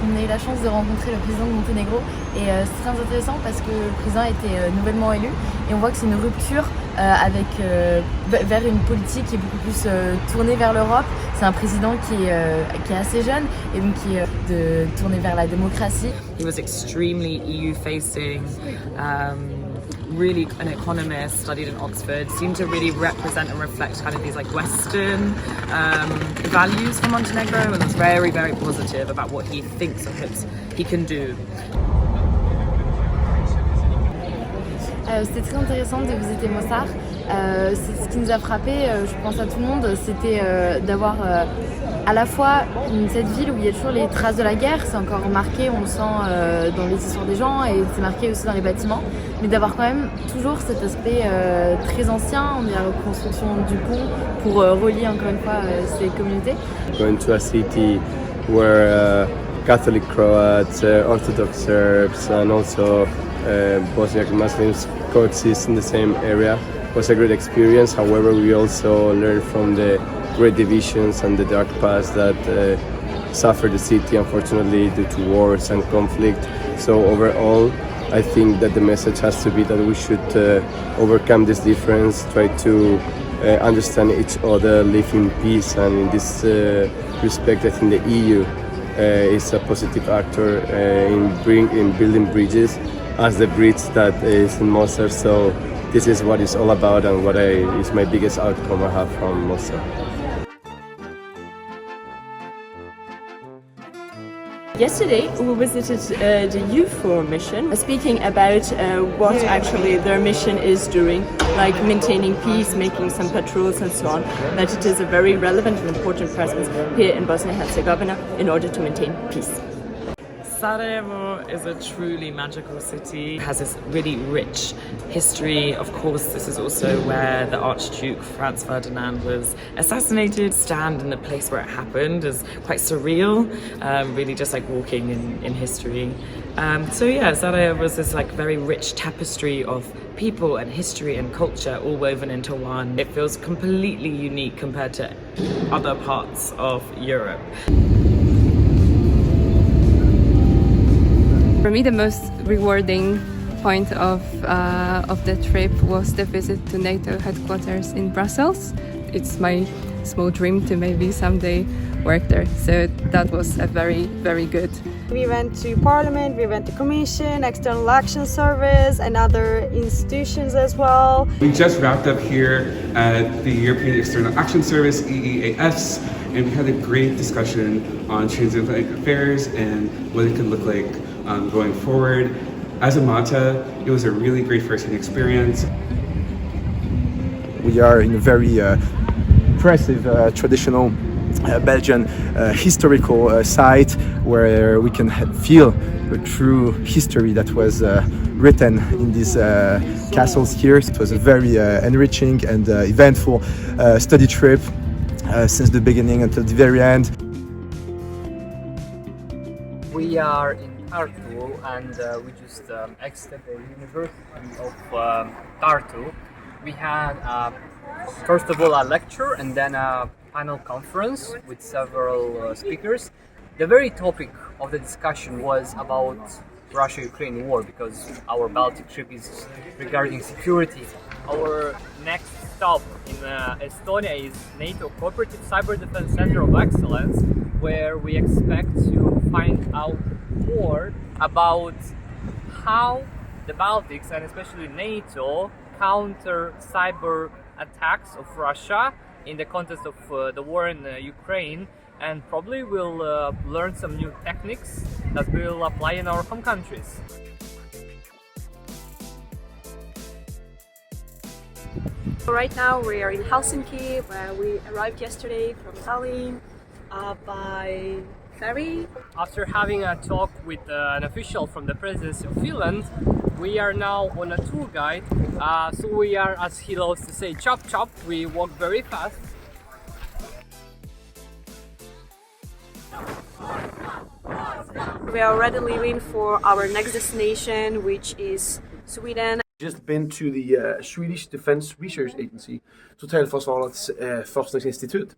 on a eu la chance de rencontrer le président de Monténégro et c'est très intéressant parce que le président a été nouvellement élu et on voit que c'est une rupture vers une politique qui est beaucoup plus tournée vers l'Europe. C'est un président qui est assez jeune et donc qui est tourné vers la démocratie. He was extremely EU facing. Really an economist, studied in Oxford, seemed to really represent and reflect kind of these like Western values for Montenegro, and was very, very positive about what he thinks and hopes he can do. C'était très intéressant de visiter Mostar. Ce qui nous a frappé, je pense à tout le monde, c'était d'avoir à la fois cette ville où il y a toujours les traces de la guerre, c'est encore marqué, on le sent dans les histoires des gens et c'est marqué aussi dans les bâtiments, mais d'avoir quand même toujours cet aspect très ancien, on dit la reconstruction du pont pour relier encore une fois ces communautés. Going to a city where Catholic Croats, Orthodox Serbs and also Bosniak Muslims coexist in the same area was a great experience. However, we also learned from the great divisions and the dark past that suffered the city, unfortunately, due to wars and conflict. So overall, I think that the message has to be that we should overcome this difference, try to understand each other, live in peace, and in this respect, I think the EU is a positive actor in building bridges, as the bridge that is in Mostar. So this is what it's all about and what is my biggest outcome I have from Mostar. Yesterday we visited the UFO mission, speaking about what actually their mission is doing, like maintaining peace, making some patrols and so on, that it is a very relevant and important presence here in Bosnia and Herzegovina in order to maintain peace. Sarajevo is a truly magical city. It has this really rich history. Of course, this is also where the Archduke Franz Ferdinand was assassinated. Stand in the place where it happened is quite surreal, really just like walking in history. So yeah, Sarajevo is this like very rich tapestry of people and history and culture all woven into one. It feels completely unique compared to other parts of Europe. For me, the most rewarding point of the trip was the visit to NATO headquarters in Brussels. It's my small dream to maybe someday work there, so that was a very, very good. We went to Parliament, we went to Commission, External Action Service and other institutions as well. We just wrapped up here at the European External Action Service, EEAS, and we had a great discussion on transatlantic affairs and what it could look like going forward. As a Malta, it was a really great first-hand experience. We are in a very impressive traditional Belgian historical site where we can feel the true history that was written in these castles here. It was a very enriching and eventful study trip since the beginning until the very end. We are in Tartu and we just exited the University of Tartu. We had first of all a lecture and then a panel conference with several speakers. The very topic of the discussion was about Russia-Ukraine war because our Baltic trip is regarding security. Our next stop in Estonia is NATO Cooperative Cyber Defense Center of Excellence, where we expect to find out more about how the Baltics and especially NATO counter cyber attacks of Russia in the context of the war in Ukraine, and probably we'll learn some new techniques that we'll apply in our home countries. Right now we are in Helsinki, where we arrived yesterday from Tallinn by ferry. After having a talk with an official from the presidency of Finland, we are now on a tour guide. So we are, as he loves to say, chop chop. We walk very fast. We are already leaving for our next destination, which is Sweden. Just been to the Swedish Defence Research Agency, Totalförsvarets forskningsinstitut.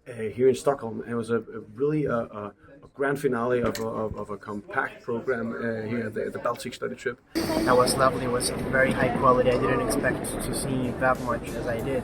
here in Stockholm. It was a really a grand finale of a compact program here at the Baltic study trip. That was lovely. It was very high quality. I didn't expect to see that much as I did.